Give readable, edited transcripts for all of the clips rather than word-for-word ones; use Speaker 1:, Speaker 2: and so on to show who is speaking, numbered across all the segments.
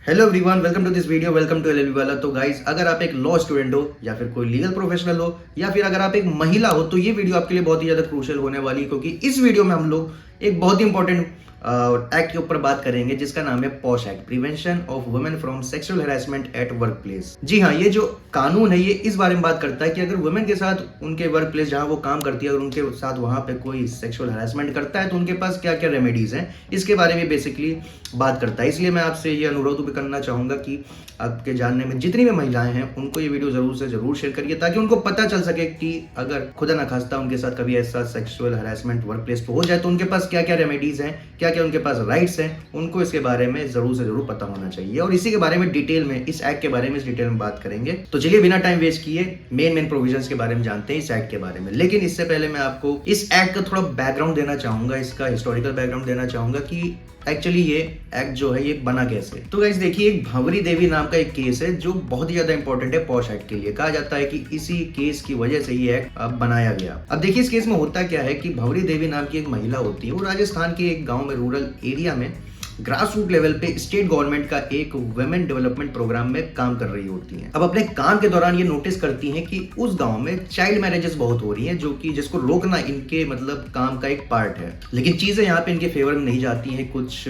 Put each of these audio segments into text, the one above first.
Speaker 1: Hello everyone, welcome to this video, welcome to LLB वाला। तो guys, अगर आप एक लॉ स्टूडेंट हो या फिर कोई लीगल प्रोफेशनल हो या फिर अगर आप एक महिला हो तो ये वीडियो आपके लिए बहुत ही ज्यादा क्रूशियल होने वाली है, क्योंकि इस वीडियो में हम लोग एक बहुत ही इंपॉर्टेंट एक्ट के ऊपर बात करेंगे जिसका नाम है POSH act, prevention of women from sexual harassment at work place. जी हाँ, ये जो कानून है ये इस बारे में बात करता है कि अगर वुमेन के साथ उनके वर्क प्लेस जहां वो काम करती है अगर उनके साथ वहां पे कोई सेक्सुअल हैरेसमेंट करता है तो उनके पास क्या क्या रेमेडीज हैं, इसके बारे में बेसिकली बात करता है। इसलिए मैं आपसे ये अनुरोध भी करना चाहूंगा कि आपके जानने में जितनी भी महिलाएं हैं उनको ये वीडियो जरूर से जरूर शेयर करिए, ताकि उनको पता चल सके कि अगर खुदा ना खास्ता उनके साथ कभी ऐसा सेक्सुअल हैरेसमेंट वर्क प्लेस पे हो जाए तो उनके पास क्या क्या रेमेडीज हैं, क्या क्या उनके पास राइट्स हैं, उनको इसके बारे में जरूर से जरूर पता होना चाहिए। और इसी के बारे में डिटेल में, इस एक्ट के बारे में इस डिटेल में बात करेंगे। तो चलिए बिना टाइम वेस्ट किए मेन प्रोविजंस के बारे में जानते हैं, इस एक्ट के बारे में। लेकिन इससे पहले मैं आपको इस एक्ट का थोड़ा बैकग्राउंड देना चाहूंगा, इसका हिस्टोरिकल बैकग्राउंड देना चाहूंगा कि एक्चुअली ये एक्ट जो है ये बना कैसे। तो गाइस देखिए, एक भंवरी देवी नाम का एक केस है जो बहुत ही ज्यादा इंपॉर्टेंट है पॉश एक्ट के लिए। कहा जाता है कि इसी केस की वजह से ये एक्ट बनाया गया। अब देखिए, इस केस में होता क्या है कि भंवरी देवी नाम की एक महिला होती है, वो राजस्थान के एक गांव में, रूरल एरिया में ग्रास रूट लेवल पे स्टेट गवर्नमेंट का एक वुमेन डेवलपमेंट प्रोग्राम में काम कर रही होती हैं। अब अपने काम के दौरान ये नोटिस करती हैं कि उस गांव में चाइल्ड मैरिजेस बहुत हो रही हैं, जो कि जिसको रोकना इनके मतलब काम का एक पार्ट है। लेकिन चीजें यहाँ पे इनके फेवर में नहीं जाती हैं, कुछ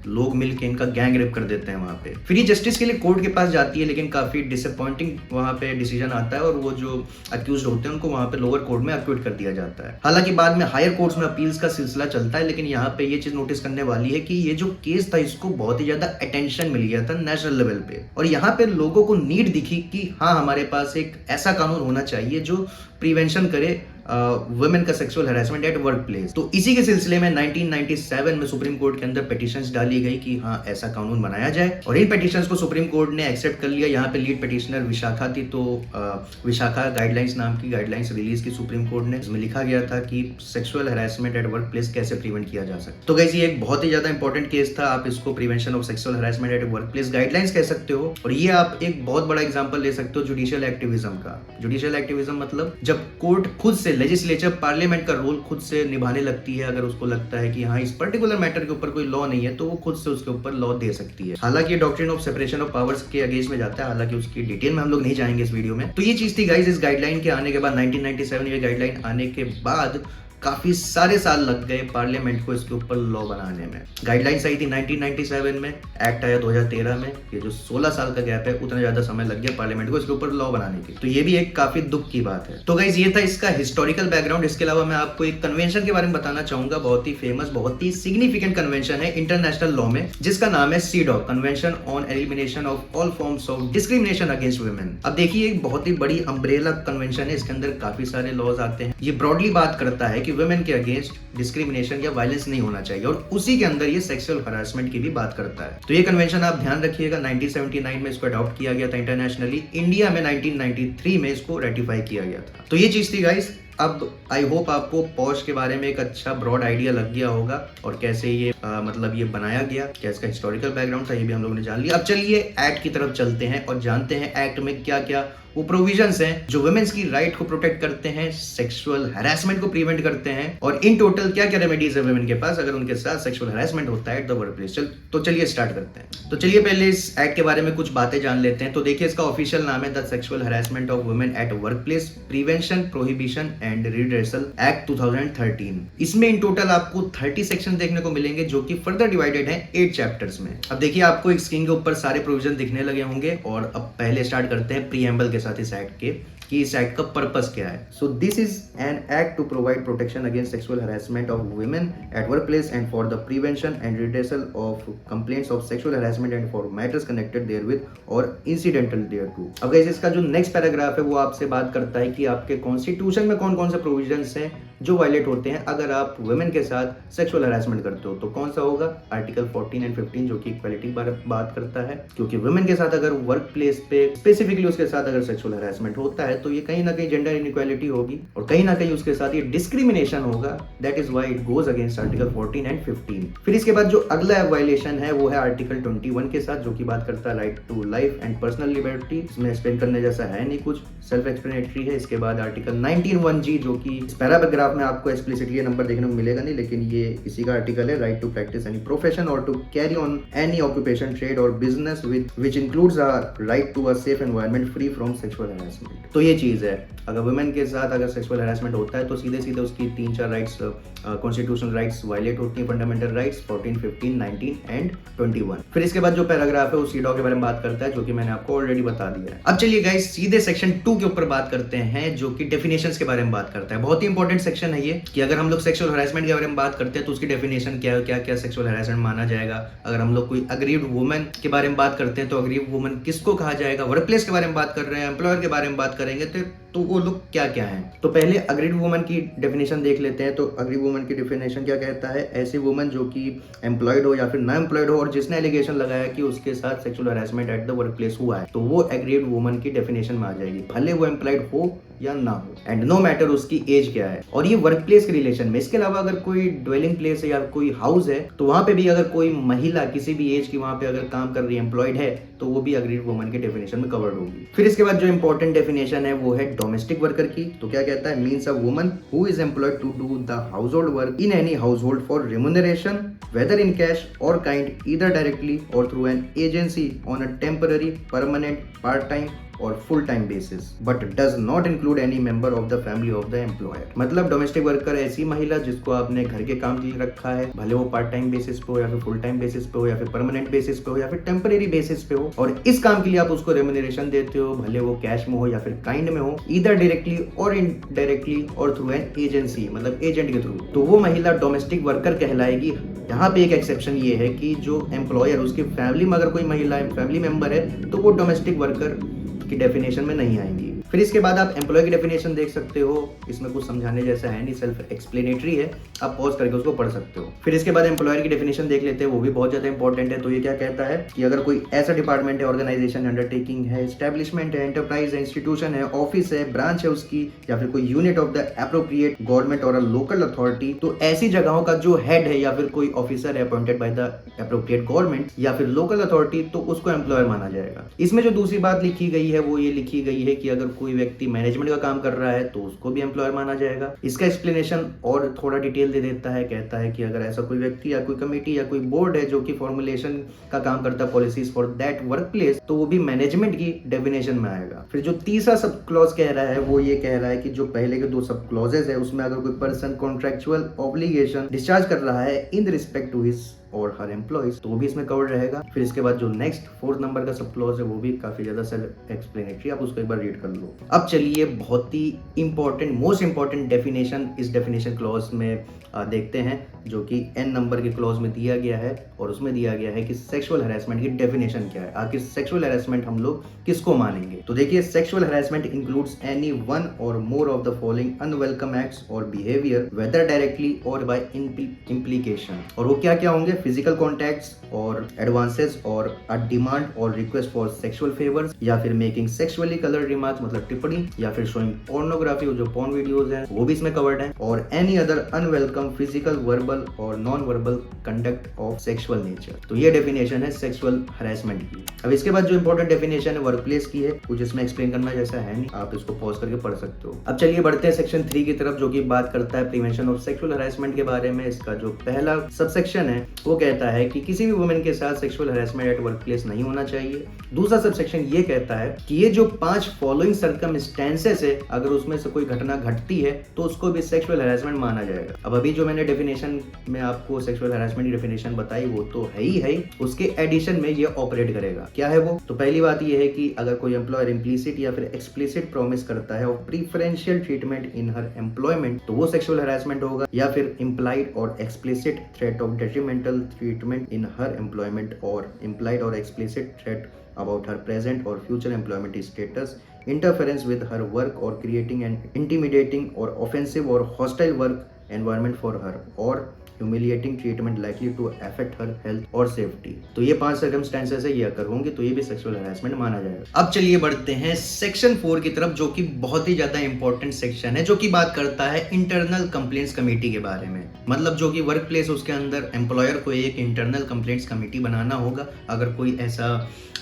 Speaker 1: लोग मिलकर इनका गैंग रेप कर देते हैं वहां पे। फिर ये जस्टिस के लिए कोर्ट के पास जाती है, लेकिन काफी डिसअपॉइंटिंग वहां पे डिसीजन आता है और वो जो अक्यूज्ड होते हैं उनको वहां पे लोअर कोर्ट में अक्विट कर दिया जाता है। हालांकि बाद में हायर कोर्ट्स में अपील्स का सिलसिला चलता है, लेकिन यहाँ पे ये चीज नोटिस करने वाली है कि ये जो केस था इसको बहुत ही ज्यादा अटेंशन मिल गया था नेशनल लेवल पे, और यहाँ पे लोगों को नीड दिखी कि हाँ, हमारे पास एक ऐसा कानून होना चाहिए जो प्रिवेंशन करे वुमेन का sexual harassment at work place. तो इसी के सिलसिले में 1997 में सुप्रीम कोर्ट के अंदर पिटीशंस डाली गई कि हाँ, ऐसा कानून बनाया जाए, और इन पिटीशंस को सुप्रीम कोर्ट ने एक्सेप्ट कर लिया। यहाँ पे लीड पिटिशनर विशाखा थी, तो विशाखा गाइडलाइंस नाम की गाइडलाइंस रिलीज की सुप्रीम कोर्ट ने, इसमें लिखा गया था कि sexual harassment at work place कैसे प्रिवेंट किया जा सकता है। तो गाइस, ये एक बहुत ही ज्यादा इंपॉर्टेंट केस था। आप इसको prevention of sexual harassment at work place guidelines कह सकते हो, और ये आप एक बहुत बड़ा एग्जाम्पल ले सकते हो जुडिशियल एक्टिविज्म का। जुडिशियल एक्टिविज्म मतलब जब कोर्ट खुद से, लेजिस्लेचर, पार्लियामेंट का रोल खुद से निभाने लगती है। अगर उसको लगता है कि हाँ, इस पर्टिकुलर मैटर के ऊपर कोई लॉ नहीं है तो वो खुद से उसके ऊपर लॉ दे सकती है। हालांकि ये doctrine of separation of powers के अगेंस्ट में जाता है, हालांकि उसकी डिटेल में हम लोग नहीं जाएंगे इस वीडियो में। तो ये चीज थी गाइस, इस गाइडलाइन के आने के बाद 1997 ये गाइडलाइन आने के बाद काफी सारे साल लग गए पार्लियामेंट को इसके ऊपर लॉ बनाने में। गाइडलाइंस आई थी 1997 में, एक्ट आया 2013 में। ये जो 16 साल का गैप है, उतना ज्यादा समय लग गया पार्लियामेंट को इसके ऊपर लॉ बनाने की। तो ये भी एक काफी दुख की बात है। तो गाइस, ये था इसका हिस्टोरिकल बैकग्राउंड। इसके अलावा मैं आपको एक कन्वेंशन के बारे में बताना चाहूंगा, बहुत ही फेमस, बहुत ही सिग्निफिकेंट कन्वेंशन है इंटरनेशनल लॉ में, जिसका नाम है CEDAW, convention on elimination of all forms of discrimination against women. अब देखिए, एक बहुत ही बड़ी अम्ब्रेला कन्वेंशन है, इसके अंदर काफी सारे लॉज आते हैं। ये ब्रॉडली बात करता है कि वुमेन के अगेंस्ट डिस्क्रिमिनेशन या वायलेंस नहीं होना चाहिए, और उसी के अंदर ये सेक्सुअल हरासमेंट की भी बात करता है। तो ये कन्वेंशन आप ध्यान रखिएगा, 1979 में इसको अडॉप्ट किया गया था इंटरनेशनली। इंडिया में 1993 में इसको रेटिफाई किया गया था। तो ये चीज थी गाइस। अब आई होप आपको पॉश के बारे में एक अच्छा ब्रॉड आइडिया लग गया होगा, और कैसे ये मतलब ये बनाया गया, क्या इसका हिस्टोरिकल बैकग्राउंड था, ये भी हम लोगों ने जान लिया। अब चलिए एक्ट की तरफ चलते हैं और जानते हैं एक्ट में क्या क्या वो प्रोविजंस हैं जो वुमेन्स की राइट को प्रोटेक्ट करते हैं, सेक्सुअल हैरेसमेंट को प्रिवेंट करते हैं, और इन टोटल क्या क्या रेमेडीज है वुमेन के पास अगर उनके साथ सेक्सुअल हैरेसमेंट होता है एट द वर्क प्लेस। तो चलिए स्टार्ट करते हैं। तो चलिए पहले इस एक्ट के बारे में कुछ बातें जान लेते हैं। तो देखिए, इसका ऑफिशियल नाम है the sexual harassment of women at work place prevention, prohibition and redressal act 2013। इसमें इन टोटल आपको 30 सेक्शन देखने को मिलेंगे, जो कि फर्दर डिवाइडेड है 8 चैप्टर्स में। अब देखिए, आपको एक स्क्रीन के ऊपर सारे प्रोविजन दिखने लगे होंगे, और अब पहले स्टार्ट करते हैं प्रीएम्बल के साथ इस एक्ट के, कि इस एक्ट का पर्पस क्या है। So this is an act to provide protection against sexual harassment of women at work place and for the prevention and redressal of complaints of sexual harassment and for matters connected therewith और incidental देयरटू। अब guys, इसका जो next paragraph है वो आपसे बात करता है कि आपके कॉन्स्टिट्यूशन में कौन कौन से प्रोविजंस हैं जो वायलेट होते हैं अगर आप वुमेन के साथ सेक्सुअल हैरेसमेंट करते हो। तो कौन सा होगा? आर्टिकल 14 एंड 15 जो कि इक्वालिटी की बात करता है, क्योंकि वुमेन के साथ अगर वर्क प्लेस पे स्पेसिफिकली उसके साथ अगर सेक्सुअल हैरेसमेंट होता है तो ये कहीं ना कहीं जेंडर इनइक्वालिटी होगी, और कहीं ना कहीं उसके साथ ये डिस्क्रिमिनेशन होगा। That is why it goes against article 14 and 15। फिर इसके बाद जो अगला वायलेशन है वो है आर्टिकल 21 के साथ, जो कि बात करता है right to life and personal liberty. इसमें एक्सप्लेन करने जैसा है नहीं, कुछ सेल्फ एक्सप्लेनेटरी है। इसके बाद आर्टिकल 19(1)(g जो कि इस पैराग्राफ पैराग्राफ में आपको एक्सप्लिसिटली ये नंबर देखने को मिलेगा नहीं, लेकिन ये इसी का आर्टिकल है, right to practice any profession और to carry on any occupation, trade और business which includes a right to a safe environment free from sexual harassment. तो ये चीज है, अगर वुमेन के साथ अगर सेक्सुअल हैरेसमेंट होता है तो सीधे सीधे उसकी 3-4 राइट्स, कॉन्स्टिट्यूशनल राइट्स वायलेट होती हैं, फंडामेंटल राइट्स 14, 15, 19 एंड 21। फिर इसके बाद जो पैराग्राफ है वो सीडॉ के बारे में बात करता है, जो कि मैंने आपको ऑलरेडी बता दिया है। अब चलिए गाइस सीधे सेक्शन 2 के ऊपर बात करते हैं, जो कि डेफिनेशंस के बारे में बात करता है। बहुत ही इंपॉर्टेंट सेक्शन है ये, कि अगर हम लोग सेक्सुअल हैरेसमेंट के बारे में बात करते हैं तो उसकी डेफिनेशन क्या है, क्या क्या सेक्सुअल हैरेसमेंट माना जाएगा। अगर हम लोग कोई अग्रीव्ड वुमन के बारे में बात करते हैं तो अग्रीव्ड वुमन किसको कहा जाएगा, वर्क प्लेस के बारे में बात कर रहे हैं, एम्प्लॉयर के बारे में बात करेंगे तो वो लोग क्या क्या हैं। तो पहले अग्रीव्ड वुमन की डेफिनेशन देख लेते हैं। तो अग्रीव्ड वुमन की डेफिनेशन क्या कहता है, ऐसी वुमन जो कि एम्प्लॉयड हो या फिर ना एम्प्लॉयड हो और जिसने एलिगेशन लगाया कि उसके साथ sexual harassment at the work place हुआ है, तो वो अग्रीव्ड वुमन की डेफिनेशन में आ जाएगी, भले वो एम्प्लॉयड हो या ना हो, एंड नो मैटर उसकी एज क्या है। और ये वर्क प्लेस के रिलेशन में, इसके अलावा अगर कोई ड्वेलिंग प्लेस है या कोई हाउस है तो वहां पे भी अगर कोई महिला किसी भी एज की वहां पे अगर काम कर रही है, एम्प्लॉयड है, तो वो भी अग्रीव्ड वुमन के डेफिनेशन में कवर्ड होगी। फिर इसके बाद जो इंपॉर्टेंट डेफिनेशन है वो है डोमेस्टिक वर्कर की। तो क्या कहता है, means a woman who is employed to do the household work in any household for remuneration whether in cash or kind, either directly or through an agency on a temporary, permanent, part-time और full time basis, but does not include any member of the family of the employer. मतलब domestic worker ऐसी महिला जिसको आपने घर के काम के लिए रखा है, भले वो पार्ट टाइम बेसिस पे हो या फिर फुल टाइम बेसिस पे हो या फिर परमानेंट बेसिस पे हो या फिर टेम्परेरी बेसिस पे हो, और इस काम के लिए आप उसको रेम्यूनरेशन देते हो, भले वो कैश में हो या फिर काइंड में हो, ईदर डायरेक्टली और इनडायरेक्टली और थ्रू एन एजेंसी, मतलब एजेंट के थ्रू, तो वो महिला डोमेस्टिक वर्कर कहलाएगी। यहाँ पे एक एक्सेप्शन ये है कि जो एम्प्लॉयर, उसकी फैमिली में अगर कोई महिला फैमिली मेंबर है तो वो डोमेस्टिक वर्कर की डेफिनेशन में नहीं आएंगी। फिर इसके बाद आप एम्प्लॉय की डेफिनेशन देख सकते हो, इसमें कुछ समझाने जैसा है नहीं, सेल्फ एक्सप्लेनेटरी है, आप पॉज करके उसको पढ़ सकते हो। फिर इसके बाद एम्प्लॉयर की डेफिनेशन देख लेते हैं, वो भी बहुत ज्यादा इंपॉर्टेंट है। तो ये क्या कहता है कि अगर कोई ऐसा डिपार्टमेंट है, ऑर्गेनाइजेशन, अंडरटेकिंग है, एस्टेब्लिशमेंट है, एंटरप्राइज है, इंस्टीट्यूशन है, ऑफिस है, ब्रांच है उसकी, या फिर कोई unit of the appropriate government और लोकल अथॉरिटी, तो ऐसी जगहों का जो हेड है या फिर कोई ऑफिसर है appointed by the appropriate government या फिर लोकल अथॉरिटी, तो उसको एम्प्लॉयर माना जाएगा। इसमें जो दूसरी बात लिखी गई है वो ये लिखी गई है कि अगर कोई व्यक्ति मैनेजमेंट का काम कर रहा है तो उसको भी एम्प्लॉयर माना जाएगा। इसका एक्सप्लेनेशन और थोड़ा डिटेल दे देता है, कहता है कि अगर ऐसा कोई व्यक्ति या कोई कमेटी या कोई बोर्ड है जो कि फॉर्मुलेशन का काम करता है policies for that work place, तो वो भी मैनेजमेंट की डेफिनेशन में आएगा। फिर जो तीसरा सब क्लॉज कह रहा है वो ये कह रहा है कि जो पहले के 2 सब क्लॉजेस है उसमें अगर कोई पर्सन कॉन्ट्रेक्चुअल ऑब्लिगेशन डिस्चार्ज कर रहा है इन रिस्पेक्ट टू हिज और हर एम्प्लॉइज, तो वो भी इसमें कवर्ड रहेगा। फिर इसके बाद जो नेक्स्ट 4th नंबर का सब क्लॉज है वो भी काफी ज्यादा सेल्फ एक्सप्लेनेटरी, आप उसको एक बार रीड कर लो। अब चलिए बहुत ही इंपॉर्टेंट, मोस्ट इंपॉर्टेंट डेफिनेशन इस डेफिनेशन क्लॉज में देखते हैं, जो कि n नंबर के क्लॉज में दिया गया है, और उसमें दिया गया है कि सेक्सुअल हैरेसमेंट की डेफिनेशन क्या है, आखिर सेक्सुअल हैरेसमेंट हम लोग किसको मानेंगे। तो देखिए, sexual harassment includes any one और more of the following unwelcome acts और बिहेवियर वेदर डायरेक्टली और बाय इम्प्लीकेशन। और वो क्या क्या होंगे, फिजिकल कॉन्टैक्ट्स और एडवांसेस और अ डिमांड और रिक्वेस्ट फॉर सेक्सुअल फेवर्स, या फिर मेकिंग सेक्सुअली कलर्ड रिमार्क्स मतलब टिप्पणी, या फिर शोइंग पोर्नोग्राफी जो पोर्न वीडियोस हैं वो भी इसमें कवर्ड है, और any other unwelcome physical, verbal और non verbal conduct of sexual nature. तो ये डेफिनेशन है सेक्सुअल हैरेसमेंट की। अब इसके बाद जो इंपॉर्टेंट डेफिनेशन है वर्क प्लेस की है, कुछ इसमें एक्सप्लेन करना जैसा है नहीं, आप इसको पॉज करके पढ़ सकते हो। अब चलिए बढ़ते हैं सेक्शन 3 की तरफ, जो कि बात करता है प्रिवेंशन ऑफ सेक्सुअल हैरेसमेंट के बारे में। इसका जो पहला सबसेक्शन है वो कहता है कि किसी भी वुमेन के साथ sexual harassment at work place नहीं होना चाहिए। दूसरा सबसेक्शन ये कहता है कि ये जो 5 फॉलोइंग सर्कमस्टेंसेस है, अगर उसमें से कोई घटना घटती है तो उसको भी सेक्सुअल हैरेसमेंट माना जाएगा। अब अभी जो मैंने डेफिनेशन में आपको सेक्सुअल हैरेसमेंट की डेफिनेशन बताई वो तो है ही है, उसके एडिशन में ये ऑपरेट करेगा। क्या है वो? तो पहली बात ये है कि अगर कोई एम्प्लॉयर इम्प्लिसिट या फिर एक्सप्लिसिट प्रॉमिस करता है of preferential treatment in her employment, तो वो सेक्सुअल हैरेसमेंट होगा, या फिर implied or explicit threat of detrimental treatment in her employment or implied or explicit threat about her present or future employment status, interference with her work or creating an intimidating or offensive or hostile work environment for her, or humiliating treatment likely to affect her health or safety। तो ये 5 circumstances है, ये अगर होंगे तो ये भी sexual harassment माना जाएगा। अब चलिए बढ़ते हैं सेक्शन 4 की तरफ, जो कि बहुत ही ज्यादा इंपॉर्टेंट सेक्शन है, जो कि बात करता है इंटरनल कंप्लेंट्स कमेटी के बारे में। मतलब जो कि वर्क प्लेस, उसके अंदर एम्प्लॉयर को एक इंटरनल कंप्लेंट्स कमेटी बनाना होगा। अगर कोई ऐसा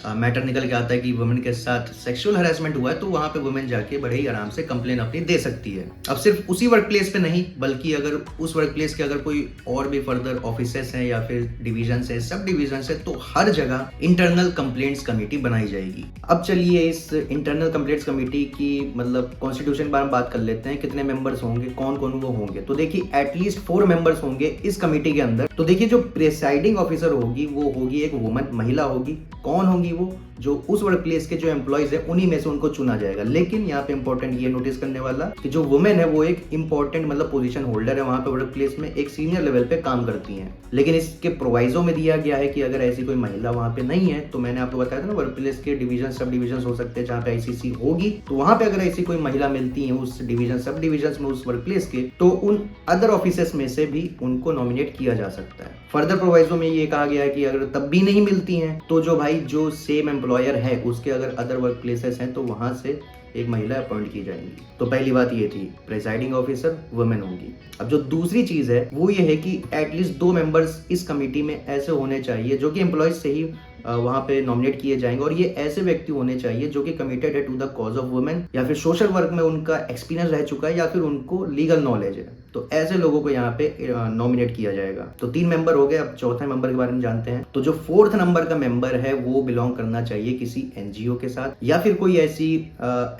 Speaker 1: मैटर निकल के आता है कि वुमेन के साथ सेक्सुअल हरासमेंट हुआ है, तो वहां पे वुमेन जाके बड़े ही आराम से कंप्लेन अपनी दे सकती है। अब सिर्फ उसी वर्क प्लेस पे नहीं, बल्कि अगर उस वर्क प्लेस के अगर कोई और भी फर्दर ऑफिसेस हैं या फिर डिविजन है, सब डिविजन है, तो हर जगह इंटरनल कंप्लेंट्स कमेटी बनाई जाएगी। अब चलिए इस इंटरनल कंप्लेंट्स कमेटी की मतलब कॉन्स्टिट्यूशन के बारे में बात कर लेते हैं, कितने मेंबर्स होंगे, कौन कौन वो होंगे। तो देखिए एटलीस्ट 4 मेंबर्स होंगे इस कमेटी के अंदर। तो देखिए जो प्रिसाइडिंग ऑफिसर होगी वो होगी एक वुमन, महिला होगी। कौन होगी वो? जो उस वर्क प्लेस के जो एम्प्लॉइज है उन्हीं में से उनको चुना जाएगा। लेकिन यहाँ पे इंपॉर्टेंट ये नोटिस करने वाला कि जो वुमेन है वो एक इंपॉर्टेंट मतलब पोजीशन होल्डर है, वहां पे वर्क प्लेस में एक सीनियर लेवल पे काम करती हैं। लेकिन इसके प्रोवाइजो में दिया गया है कि अगर ऐसी कोई महिला वहां पे नहीं है, तो मैंने आपको बताया था ना वर्क प्लेस के डिवीजन सब डिवीजन हो सकते हैं जहाँ पे आईसीसी होगी, तो वहां पे अगर ऐसी कोई महिला मिलती है उस डिवीजन सब डिवीजन में उस वर्क प्लेस के, तो उन अदर ऑफिसर्स में से भी उनको नॉमिनेट किया जा सकता है। फर्दर प्रोवाइजो में ये कहा गया है कि अगर तब भी नहीं मिलती हैं, तो जो भाई जो सेम एम्प्लॉयर है उसके अगर अदर वर्क प्लेसेस हैं तो वहां से एक महिला अपॉइंट की जाएंगी। तो पहली बात ये थी प्रिसाइडिंग ऑफिसर वुमेन होंगी। अब जो दूसरी चीज है वो ये है कि एटलीस्ट 2 मेंबर्स इस कमेटी में ऐसे होने चाहिए जो कि एम्प्लॉयज से ही वहां पे नॉमिनेट किए जाएंगे, और ये ऐसे व्यक्ति होने चाहिए जो कि कमिटेड है to the cause of women, या फिर सोशल वर्क में उनका एक्सपीरियंस रह चुका है, या फिर उनको लीगल नॉलेज है। तो ऐसे लोगों को यहाँ पे नॉमिनेट किया जाएगा। तो 3 मेंबर हो गए। अब चौथे मेंबर के बारे में जानते हैं। तो जो 4th नंबर का मेंबर है वो बिलोंग करना चाहिए किसी एनजीओ के साथ, या फिर कोई ऐसी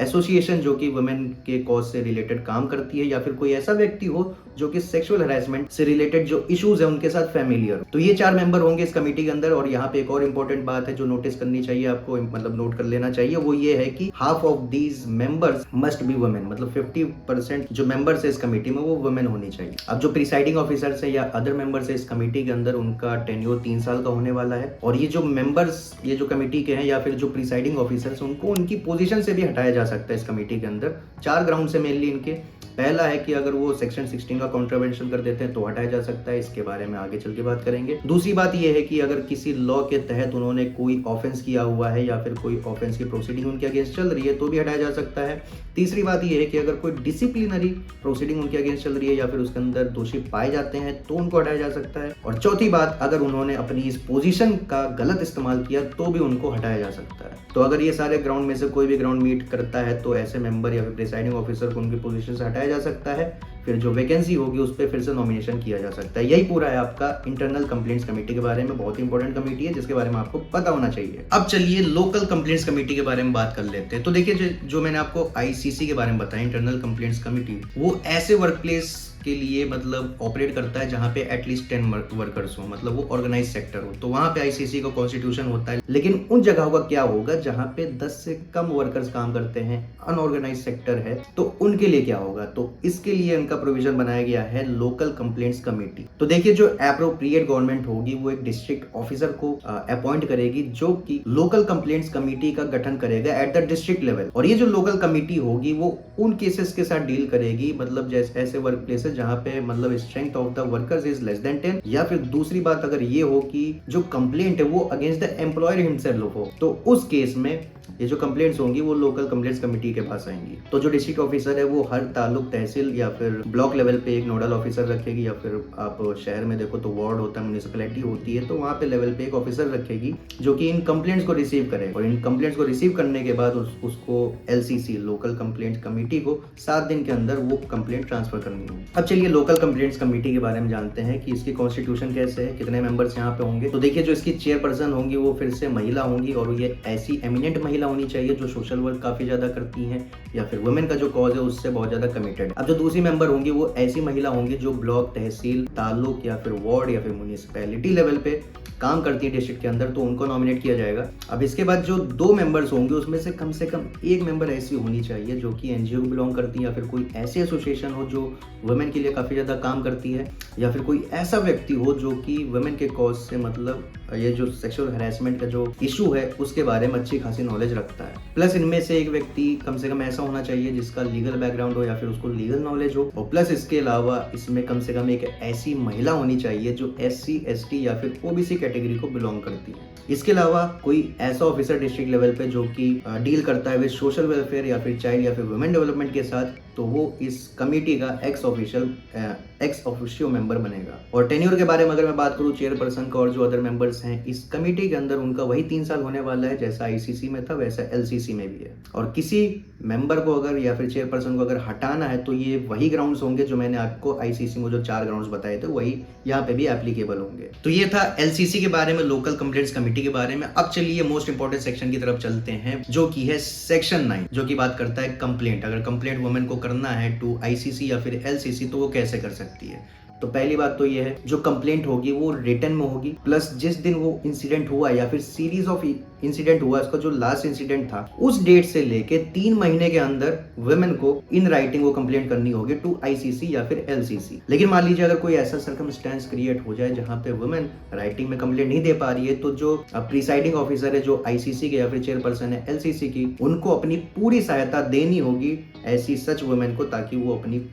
Speaker 1: एसोसिएशन जो कि वुमेन के कॉज से रिलेटेड काम करती है, या फिर कोई ऐसा व्यक्ति हो जो कि सेक्सुअल हरासमेंट से रिलेटेड जो इश्यूज है उनके साथ फैमिलियर। तो ये 4 मेंबर होंगे इस कमेटी के अंदर। और यहाँ पे एक और इंपॉर्टेंट बात है जो नोटिस करनी चाहिए आपको, मतलब नोट कर लेना चाहिए, वो ये है कि half of these members must be women, मतलब 50% जो मेंबर्स है इस कमेटी में वो वुमेन होनी चाहिए। अब जो प्रिसाइडिंग ऑफिसर्स है या अदर मेंबर्स है इस कमेटी के अंदर, उनका टेन्योर 3 साल का होने वाला है। और ये जो मेंबर्स ये जो कमेटी के हैं या फिर जो प्रिसाइडिंग ऑफिसर्स, उनको उनकी पोजीशन से भी हटाया जा सकता है इस कमेटी के अंदर। 4 ग्राउंड से मेनली इनके। पहला है कि अगर वो सेक्शन 16 का कॉन्ट्रावेंशन कर देते हैं तो हटाया जा सकता है, इसके बारे में आगे चल के बात करेंगे। दूसरी बात ये है कि अगर किसी लॉ के तहत उन्होंने कोई ऑफेंस किया हुआ है या फिर कोई ऑफेंस की प्रोसीडिंग उनके अगेंस्ट चल रही है तो भी हटाया जा सकता है। तीसरी बात ये है कि अगर कोई डिसिप्लिनरी प्रोसीडिंग उनके अगेंस्ट चल रही है या फिर उसके अंदर दोषी पाए जाते हैं तो उनको हटाया जा सकता है। और चौथी बात, अगर उन्होंने अपनी इस पोजीशन का गलत इस्तेमाल किया तो भी उनको हटाया जा सकता है। तो अगर ये सारे ग्राउंड में से कोई भी ग्राउंड मीट करता है तो ऐसे मेंबर या फिर प्रिसाइडिंग ऑफिसर को उनकी पोजीशन से हटाया जा सकता है। फिर जो वैकेंसी होगी उस पर फिर से नॉमिनेशन किया जा सकता है। यही पूरा है आपका इंटरनल कंप्लेंट्स कमेटी के बारे में। बहुत ही इंपॉर्टेंट कमेटी है जिसके बारे में आपको पता होना चाहिए। अब चलिए लोकल कंप्लेंट्स कमेटी के बारे में बात कर लेते हैं। तो देखिए जो मैंने आपको आईसीसी के बारे में बताया, इंटरनल कंप्लेंट्स कमेटी, वो ऐसे वर्क प्लेस के लिए मतलब ऑपरेट करता है जहां पे एटलीस्ट 10 वर्कर्स हो, मतलब वो ऑर्गेनाइज सेक्टर हो, तो वहां पे आईसीसी का कॉन्स्टिट्यूशन होता है। लेकिन उन जगहों का क्या होगा जहां पे 10 से कम वर्कर्स काम करते हैं, अनऑर्गेनाइज सेक्टर है, तो उनके लिए क्या होगा? तो इसके लिए उनका प्रोविजन बनाया गया है लोकल कंप्लेंट्स कमेटी। तो देखिए जो एप्रोप्रिएट गवर्नमेंट होगी वो एक डिस्ट्रिक्ट ऑफिसर को अपॉइंट करेगी जो कि लोकल कंप्लेंट्स कमेटी का गठन करेगा एट द डिस्ट्रिक्ट लेवल। और ये जो लोकल कमेटी होगी वो उन केसेस के साथ डील करेगी, मतलब जैसे ऐसे वर्क प्लेसेस जहां पे मतलब strength of the workers is less than 10, या फिर दूसरी बात अगर ये हो कि जो कंप्लेंट है वो अगेंस्ट द एम्प्लॉयर हिमसेल्फ हो, तो उस केस में ये जो कंप्लेंट्स होंगी वो लोकल कंप्लेंट्स कमेटी के पास आएंगी। तो जो डिस्ट्रिक्ट ऑफिसर है वो हर तालुक, तहसील या फिर ब्लॉक लेवल पे एक नोडल ऑफिसर रखेगी, या फिर आप शहर में देखो तो वार्ड होता है, म्युनिसिपैलिटी होती है, तो वहाँ पे लेवल पे एक ऑफिसर रखेगी जो कि इन कंप्लेंट्स को रिसीव करे। और इन कंप्लेंट्स को रिसीव करने के बाद उसको एलसीसी लोकल कंप्लेंट कमेटी को 7 दिन के अंदर वो कंप्लेंट ट्रांसफर करनी होगी। अब चलिए लोकल कंप्लेंट्स कमेटी के बारे में जानते हैं कि इसकी कॉन्स्टिट्यूशन कैसे है, कितने मेंबर्स यहाँ पे होंगे। तो देखिए जो इसकी चेयरपर्सन होंगी वो फिर से महिला होंगी, और ये ऐसी एमिनेंट महिला होनी चाहिए जो सोशल वर्क काफी ज्यादा करती हैं या फिर वुमेन का जो कॉज है उससे बहुत ज्यादा कमिटेड। अब जो दूसरी मेंबर होंगी वो ऐसी महिला होंगी जो ब्लॉक, तहसील, तालुक या फिर वार्ड या फिर म्युनिसिपैलिटी लेवल पे काम करती है डिस्ट्रिक्ट के अंदर, तो उनको नॉमिनेट किया जाएगा। अब इसके बाद जो 2 मेंबर्स होंगे उसमें से कम 1 मेंबर ऐसी होनी चाहिए जो कि एनजीओ को बिलोंग करती है, या फिर कोई ऐसी एसोसिएशन हो जो वुमेन के लिए काफी ज्यादा काम करती है, या फिर कोई ऐसा व्यक्ति हो जो कि वुमेन के कॉज से मतलब ये जो सेक्सुअल हैरेसमेंट का जो इशू है उसके बारे में अच्छी खासी नॉलेज रखता है। प्लस इनमें से एक व्यक्ति कम से कम ऐसा होना चाहिए जिसका लीगल बैकग्राउंड हो या फिर उसको लीगल नॉलेज हो, और प्लस इसके अलावा इसमें कम से कम एक ऐसी महिला होनी चाहिए जो SC, ST या फिर OBC कैटेगरी को बिलोंग करती है। इसके अलावा कोई ऐसा ऑफिसर डिस्ट्रिक्ट लेवल पे जो कि डील करता है विद सोशल वेलफेयर या फिर चाइल्ड या फिर वुमेन डेवलपमेंट के साथ, तो तो वो इस कमेटी का एक्स ऑफिशियो मेंबर बनेगा। और टेन्योर के बारे में अगर मैं बात करूँ चेयरपर्सन का और जो अदर मेंबर्स हैं इस कमेटी के अंदर, उनका वही 3 साल होने वाला है जैसा आईसीसी में था वैसा एलसीसी में भी है। और किसी मेंबर को अगर या फिर चेयरपर्सन को अगर हटाना है तो ये वही ग्राउंड्स होंगे जो मैंने आपको आईसीसी में जो 4 ग्राउंड्स बताए थे वही यहाँ पे भी एप्लीकेबल होंगे। तो ये था एलसीसी के बारे में, लोकल कंप्लेंट्स कमेटी के बारे में। अब चलिए मोस्ट इंपॉर्टेंट सेक्शन की तरफ चलते हैं जो कि है सेक्शन 9, जो कि बात करता है कंप्लेंट। अगर कंप्लेंट वुमेन को करना है टू आईसीसी या फिर एलसीसी तो वो कैसे कर सकती है। तो पहली बात तो ये है जो कंप्लेंट होगी वो रिटन में होगी, प्लस जिस दिन वो इंसिडेंट हुआ या फिर सीरीज ऑफ इंसिडेंट हुआ, इसका जो लास्ट इंसिडेंट था उस डेट से लेके 3 महीने के अंदर वुमेन को इन राइटिंग वो कंप्लेंट करनी होगी टू आईसीसी या फिर एलसीसी। लेकिन मान लीजिए अगर कोई ऐसा सर्कमस्टेंस क्रिएट हो जाए जहां पे वुमेन राइटिंग में कंप्लेंट नहीं दे पा रही है, तो जो प्रिसाइडिंग ऑफिसर है जो आईसीसी के या फिर चेयरपर्सन है एलसीसी की, उनको अपनी पूरी सहायता देनी होगी ऐसी सच वुमेन को, ताकि वो अपनी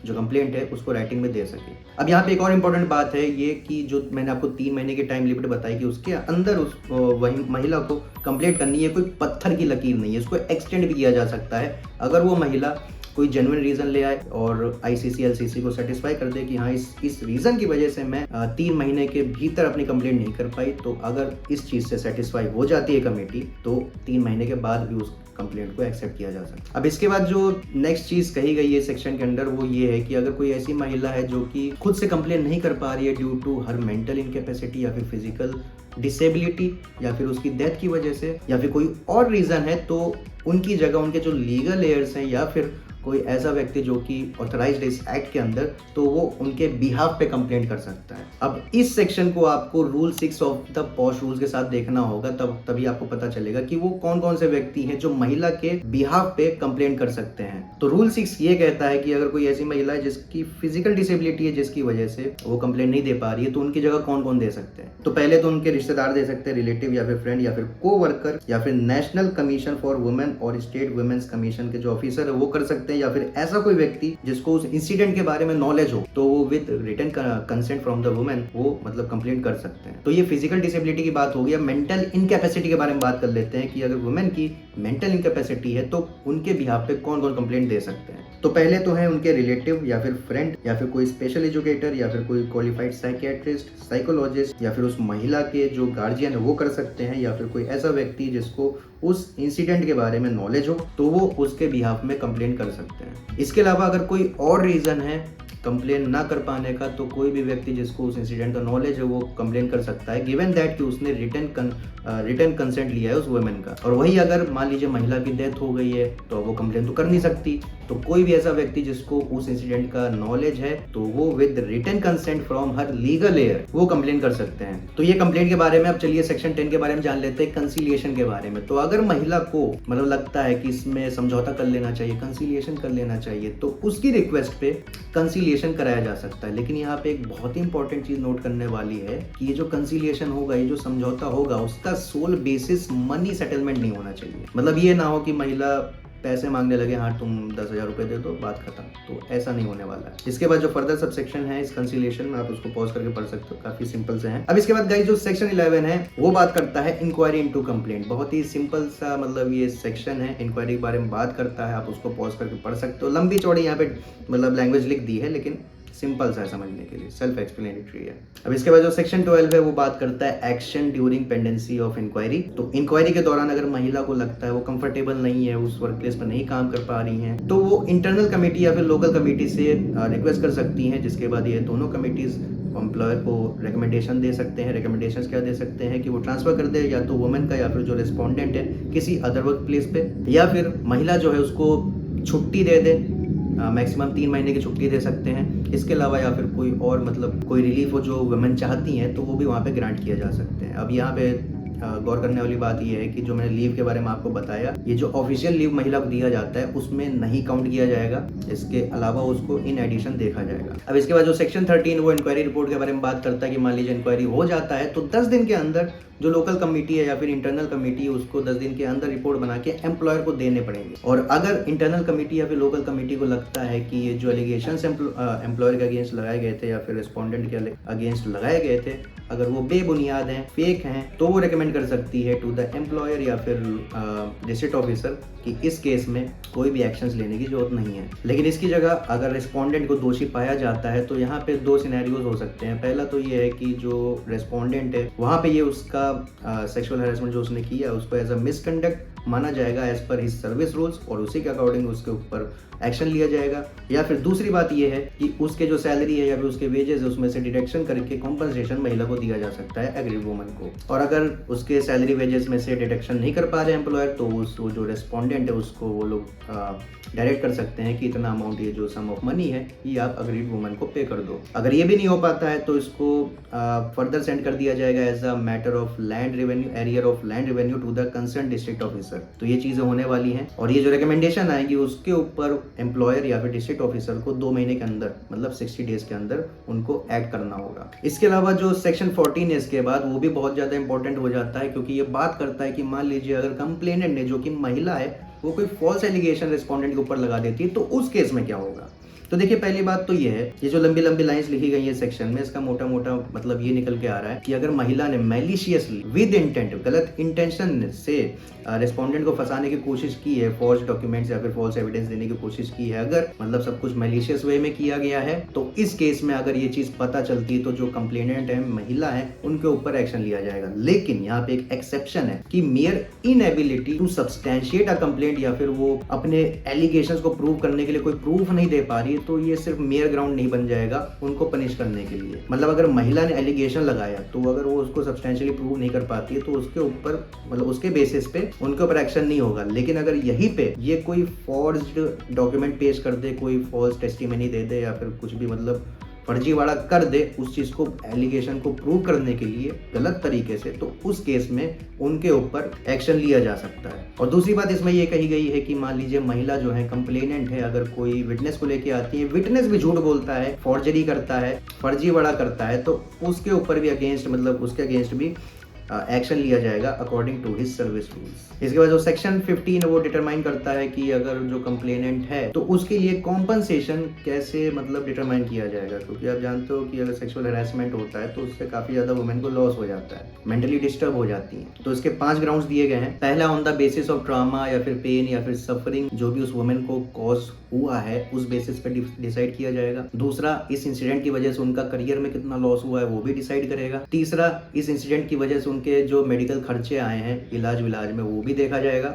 Speaker 1: जो कंप्लेंट है उसको राइटिंग में दे सके। अब यहाँ पे एक और इम्पोर्टेंट बात है ये कि जो मैंने आपको 3 महीने की टाइम लिमिट बताई कि उसके अंदर उस वही महिला को कंप्लेंट करनी है, कोई पत्थर की लकीर नहीं है, इसको एक्सटेंड भी किया जा सकता है। अगर वो महिला कोई जेन्युइन रीजन ले आए और आईसीसी एलसीसी को सेटिस्फाई कर दे कि हाँ इस रीजन की वजह से मैं 3 महीने के भीतर अपनी कंप्लेंट नहीं कर पाई, तो अगर इस चीज से सेटिस्फाई हो जाती है कमेटी तो 3 महीने के बाद भी उस कंप्लेंट को एक्सेप्ट किया जा सकता है। अब इसके बाद जो नेक्स्ट चीज कही गई है सेक्शन के अंदर वो ये है कि अगर कोई ऐसी महिला है जो कि खुद से कंप्लेंट नहीं कर पा रही है due to her mental incapacity या फिर फिजिकल डिसेबिलिटी या फिर उसकी डेथ की वजह से या फिर कोई और रीजन है, तो उनकी जगह उनके जो लीगल एयर्स हैं या फिर कोई ऐसा व्यक्ति जो कि ऑथराइज्ड इस एक्ट के अंदर, तो वो उनके बिहाफ पे कंप्लेंट कर सकता है। अब इस सेक्शन को आपको rule 6 of the posh rules के साथ देखना होगा, तभी आपको पता चलेगा कि वो कौन कौन से व्यक्ति हैं जो महिला के बिहाफ पे कंप्लेंट कर सकते हैं। तो रूल 6 ये कहता है कि अगर कोई ऐसी महिला है जिसकी फिजिकल डिसेबिलिटी है जिसकी वजह से वो कंप्लेंट नहीं दे पा रही है, तो उनकी जगह कौन कौन दे सकते हैं। तो पहले तो उनके रिश्तेदार दे सकते हैं, रिलेटिव या फिर फ्रेंड या फिर को वर्कर या फिर नेशनल कमीशन फॉर वुमेन और स्टेट वुमेन्स कमीशन के जो ऑफिसर है वो कर सकते हैं, या फिर ऐसा कोई व्यक्ति जिसको उस इंसिडेंट के बारे में नॉलेज हो तो वो with written consent from the women वो मतलब कंप्लेंट कर सकते हैं। तो ये फिजिकल डिसेबिलिटी की बात हो गई। अब मेंटल इनकैपेसिटी के बारे में बात कर लेते हैं कि अगर वुमेन की मेंटल इनकैपेसिटी है तो उनके बिहाफ पे कौन कौन कंप्लेंट दे सकते हैं। तो पहले तो है उनके रिलेटिव या फिर फ्रेंड या फिर कोई स्पेशल एजुकेटर या फिर कोई क्वालिफाइड साइकियाट्रिस्ट, साइकोलॉजिस्ट या फिर उस महिला के जो गार्जियन है वो कर सकते हैं, या फिर कोई ऐसा व्यक्ति जिसको उस इंसिडेंट के बारे में नॉलेज हो तो वो उसके बिहाफ में कंप्लेंट कर सकते हैं। इसके अलावा अगर कोई और रीजन है कंप्लेन ना कर पाने का, तो कोई भी व्यक्ति जिसको उस इंसिडेंट का नॉलेज है वो कंप्लेन कर सकता है, गिवन दैट कि उसने रिटन कंसेंट लिया है उस वुमेन का। और वही अगर मान लीजिए महिला की डेथ हो गई है तो वो कंप्लेन तो कर नहीं सकती, तो कोई भी ऐसा व्यक्ति जिसको उस इंसिडेंट का नॉलेज है तो वो with written consent from her legal heir वो कंप्लेन कर सकते हैं। तो ये कंप्लेंट के बारे में। अब चलिए सेक्शन 10 के बारे में जान लेते हैं, कंसीलिएशन के बारे में। तो अगर महिला को मतलब लगता है कि इसमें समझौता कर लेना चाहिए, कंसीलिएशन कर लेना चाहिए, तो उसकी रिक्वेस्ट पे कंसीलिएशन कराया जा सकता है। लेकिन यहाँ पे एक बहुत ही इंपॉर्टेंट चीज नोट करने वाली है कि ये जो कंसीलिएशन होगा, ये जो समझौता होगा, उसका सोल बेसिस मनी सेटलमेंट नहीं होना चाहिए। मतलब ये ना हो कि महिला पैसे मांगने लगे, हाँ तुम 10,000 रुपए दे दो, बात खत्म, तो ऐसा नहीं होने वाला है। इसके बाद जो फर्दर सबसेक्शन है इस कंसीलिएशन में, आप उसको पॉज करके पढ़ सकते हो, काफी सिंपल से है। अब इसके बाद गाइस जो सेक्शन 11 है वो बात करता है इंक्वायरी इनटू कंप्लेंट। बहुत ही सिंपल सा मतलब ये सेक्शन है, इंक्वायरी के बारे में बात करता है, आप उसको पॉज करके पढ़ सकते हो। लंबी चौड़ी यहाँ पे मतलब लैंग्वेज लिख दी है, लेकिन सिंपल सा है समझने के लिए, सेल्फ एक्सप्लेनेटरी है। अब इसके बाद जो सेक्शन 12 है वो बात करता है action during pendency of inquiry. तो इंक्वायरी के दौरान अगर महिला को लगता है वो कंफर्टेबल नहीं है, उस वर्क प्लेस पर नहीं काम कर पा रही हैं, तो वो इंटरनल कमेटी या फिर लोकल कमेटी से रिक्वेस्ट कर सकती हैं, जिसके बाद ये दोनों कमेटीज एम्प्लॉयर को रिकमेंडेशन दे सकते हैं। रिकमेंडेशंस क्या दे सकते हैं कि वो ट्रांसफर कर दे या तो वुमेन का या फिर जो रिस्पोंडेंट है किसी अदर वर्क प्लेस पे, या फिर महिला जो है उसको छुट्टी दे दे, मैक्सिमम 3 महीने की छुट्टी दे सकते हैं। इसके अलावा या फिर कोई और मतलब कोई रिलीफ हो जो वुमेन चाहती हैं तो वो भी वहाँ पे ग्रांट किया जा सकते हैं। अब यहाँ पे गौर करने वाली बात यह है कि जो मैंने लीव के बारे में आपको बताया, ये जो ऑफिशियल लीव महिला को दिया जाता है उसमें नहीं काउंट किया जाएगा, इसके अलावा उसको इन एडिशन देखा जाएगा। अब इसके बाद जो सेक्शन 13 वो इंक्वायरी रिपोर्ट के बारे में बात करता है कि मान लीजिए इंक्वायरी हो जाता है तो 10 दिन के अंदर जो लोकल कमेटी है या फिर इंटरनल कमेटी है उसको 10 दिन के अंदर रिपोर्ट बना के एम्प्लॉयर को देने पड़ेंगे। और अगर इंटरनल कमेटी या फिर लोकल कमेटी को लगता है कि ये जो एलिगेशंस एम्प्लॉयर के अगेंस्ट लगाए गए थे या फिर रिस्पोंडेंट के अगेंस्ट लगाए गए थे अगर वो बेबुनियाद हैं, फेक हैं, तो वो रिकमेंड कर सकती है टू द एम्प्लॉयर या फिर डिस्ट्रिक्ट ऑफिसर कि इस केस में कोई भी एक्शंस लेने की जरूरत नहीं है। लेकिन इसकी जगह अगर रिस्पोंडेंट को दोषी पाया जाता है तो यहाँ पे 2 सिनेरियोज हो सकते हैं। पहला तो ये है कि जो रिस्पोंडेंट है वहाँ पे ये उसका सेक्सुअल हैरेसमेंट जो उसने किया उसको एज अ मिसकंडक्ट माना जाएगा as per his service rules और उसी के अकॉर्डिंग उसके ऊपर एक्शन लिया जाएगा। या फिर दूसरी बात यह है कि उसके जो सैलरी है या फिर उसके वेजेस है उसमें से डिडक्शन करके कॉम्पनसेशन महिला को दिया जा सकता है, एग्रीड वुमन को। और अगर उसके सैलरी वेजेस में से डिडक्शन नहीं कर पा रहे एम्प्लॉयर तो उस जो रिस्पोंडेंट है उसको वो लोग डायरेक्ट कर सकते हैं कि इतना अमाउंट ये जो सम ऑफ मनी है ये आप अग्रीड वुमन को पे कर दो। अगर ये भी नहीं हो पाता है तो इसको फर्दर सेंड कर दिया जाएगा as a matter of land revenue, arrear of land revenue to the concern district officer. तो ये चीजें होने वाली हैं और ये जो रिकमेंडेशन आएगी उसके ऊपर एम्प्लॉयर या फिर डिस्ट्रिक्ट ऑफिसर को 2 महीने के अंदर मतलब 60 डेज के अंदर उनको एक्ट करना होगा। इसके अलावा जो सेक्शन 14 है इसके बाद वो भी बहुत ज्यादा इंपॉर्टेंट हो जाता है क्योंकि ये बात करता है कि मान लीजिए अगर कंप्लेनेंट ने जो कि महिला है वो कोई फॉल्स एलिगेशन रिस्पोंडेंट के ऊपर लगा देती है तो उस केस में क्या होगा। तो देखिए पहली बात तो ये है, ये जो लंबी लंबी लाइंस लिखी गई है सेक्शन में इसका मोटा मोटा मतलब ये निकल के आ रहा है कि अगर महिला ने मैलिशियसली विद इंटेंट गलत इंटेंशन से रिस्पोंडेंट को फंसाने की कोशिश की है, फॉल्स डॉक्यूमेंट्स या फिर फॉल्स एविडेंस देने की कोशिश की है, अगर मतलब सब कुछ मैलिशियस वे में किया गया है तो इस केस में अगर ये चीज पता चलती है तो जो कंप्लेनेंट है महिला है उनके ऊपर एक्शन लिया जाएगा। लेकिन यहाँ पे एक एक्सेप्शन है कि mere inability to substantiate a complaint या फिर वो अपने एलिगेशंस को प्रूव करने के लिए कोई प्रूफ नहीं दे पा रही है तो ये सिर्फ मेयर ग्राउंड नहीं बन जाएगा उनको पनिश करने के लिए। मतलब अगर महिला ने एलिगेशन लगाया तो अगर वो उसको सब्सटैंशियली प्रूव नहीं कर पाती है तो उसके ऊपर मतलब उसके बेसिस पे उनके ऊपर एक्शन नहीं होगा। लेकिन अगर यहीं पे ये कोई फॉर्ज्ड डॉक्यूमेंट पेश कर दे, कोई फॉल्स टेस्टिमनी दे दे या फिर कुछ भी मतलब फर्जीवाड़ा कर दे उस चीज को एलिगेशन को प्रूव करने के लिए गलत तरीके से, तो उस केस में उनके ऊपर एक्शन लिया जा सकता है। और दूसरी बात इसमें ये कही गई है कि मान लीजिए महिला जो है कंप्लेनेंट है, अगर कोई विटनेस को लेके आती है, विटनेस भी झूठ बोलता है, फॉर्जरी करता है, फर्जीवाड़ा करता है, तो उसके ऊपर भी अगेंस्ट मतलब उसके अगेंस्ट भी एक्शन लिया जाएगा according to his service rules. इसके बाद जो सेक्शन 15 है वो डिटरमाइन करता है कि अगर जो कंप्लेनेंट है तो उसके लिए कॉम्पनसेशन कैसे मतलब डिटरमाइन किया जाएगा, क्योंकि आप जानते हो कि अगर सेक्सुअल हैरेसमेंट होता है तो उससे काफी ज्यादा वुमेन को लॉस हो जाता है, मेंटली डिस्टर्ब हो जाती है। तो इसके 5 ग्राउंड्स दिए गए हैं। पहला on the basis of trauma या फिर पेन या फिर सफरिंग जो भी उस वुमेन को कॉज हुआ है उस बेसिस पे डिसाइड किया जाएगा। दूसरा, इस इंसिडेंट की वजह से उनका करियर में कितना लॉस हुआ है वो भी डिसाइड करेगा। तीसरा, इस इंसिडेंट की वजह से उनके जो मेडिकल खर्चे आए हैं इलाज विलाज में वो भी देखा जाएगा।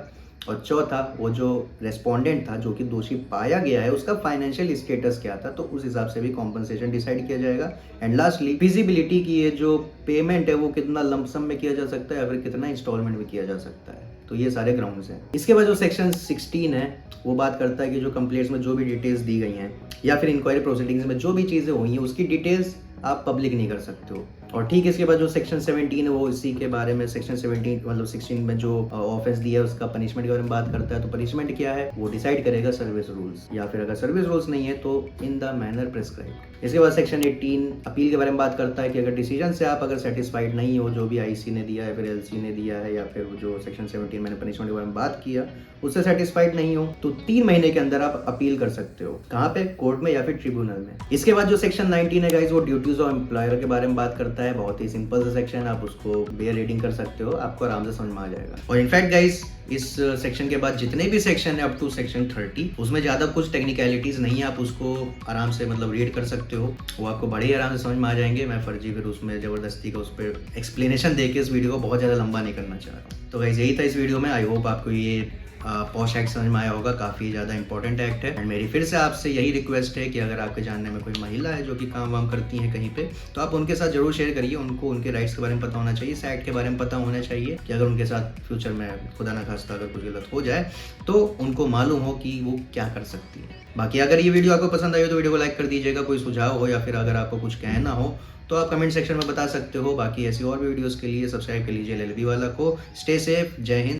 Speaker 1: और चौथा, वो जो रेस्पोंडेंट था जो कि दोषी पाया गया है उसका फाइनेंशियल स्टेटस क्या था तो उस हिसाब से भी कॉम्पनसेशन डिसाइड किया जाएगा। एंड लास्टली फिजिबिलिटी की ये जो पेमेंट है वो कितना लंपसम में किया जा सकता है या फिर कितना इंस्टॉलमेंट में किया जा सकता है। तो ये सारे ग्राउंड्स हैं। इसके बाद जो सेक्शन 16 है वो बात करता है कि जो कंप्लेंट्स में जो भी डिटेल्स दी गई हैं या फिर इंक्वायरी प्रोसीडिंग्स में जो भी चीज़ें हुई हैं उसकी डिटेल्स आप पब्लिक नहीं कर सकते हो। और ठीक है, इसके बाद जो सेक्शन 17 है वो इसी के बारे में सेक्शन 17 मतलब 16 में जो ऑफेंस दिया है उसका पनिशमेंट के बारे में बात करता है। तो पनिशमेंट क्या है वो डिसाइड करेगा सर्विस रूल्स, या फिर अगर सर्विस रूल्स नहीं है तो इन द मैनर प्रिस्क्राइब्ड। इसके बाद सेक्शन 18 अपील के बारे में बात करता है कि अगर डिसीजन से आप अगर सेटिस्फाइड नहीं हो, जो भी आईसी ने दिया है फिर एलसी ने दिया है या फिर जो सेक्शन 17 मैंने पनिशमेंट के बारे में बात किया उससे सेटिस्फाइड नहीं हो तो 3 महीने के अंदर आप अपील कर सकते हो। कहाँ पे? कोर्ट में या फिर ट्रिब्यूनल में। इसके बाद जो सेक्शन 19 है गाइस वो ड्यूटीज ऑफ एम्प्लॉयर के बारे में बात करता है। बहुत ही सिंपल सा सेक्शन, आप उसको बेयर रीडिंग कर सकते हो, आपको आराम से समझ में आ जाएगा। और इनफैक्ट गाइस इस सेक्शन के बाद जितने भी सेक्शन है अप टू सेक्शन 30 उसमें ज्यादा कुछ टेक्निकलिटीज नहीं है, आप उसको आराम से मतलब रीड कर सकते हो, वो आपको बड़े ही आराम से समझ में आ जाएंगे। मैं फर्जी फिर उसमें जबरदस्ती का उस पर एक्सप्लेनेशन देके इस वीडियो को बहुत ज्यादा लंबा नहीं करना चाह रहा हूँ। तो गाइस यही था इस वीडियो में। आई होप आपको ये पॉश एक्ट समझ में आया होगा, काफ़ी ज़्यादा इंपॉर्टेंट एक्ट है। एंड मेरी फिर से आपसे यही रिक्वेस्ट है कि अगर आपके जानने में कोई महिला है जो कि काम वाम करती हैं कहीं पे तो आप उनके साथ जरूर शेयर करिए, उनको उनके राइट्स के बारे में पता होना चाहिए, इस एक्ट के बारे में पता होना चाहिए कि अगर उनके साथ फ्यूचर में खुदा ना खास्ता अगर कुछ गलत हो जाए तो उनको मालूम हो कि वो क्या कर सकती है। बाकी अगर ये वीडियो आपको पसंद आई हो तो वीडियो को लाइक कर दीजिएगा, कोई सुझाव हो या फिर अगर आपको कुछ कहना हो तो आप कमेंट सेक्शन में बता सकते हो। बाकी ऐसी और भी वीडियोस के लिए सब्सक्राइब कर लीजिए LLB वाला को। स्टे सेफ, जय हिंद।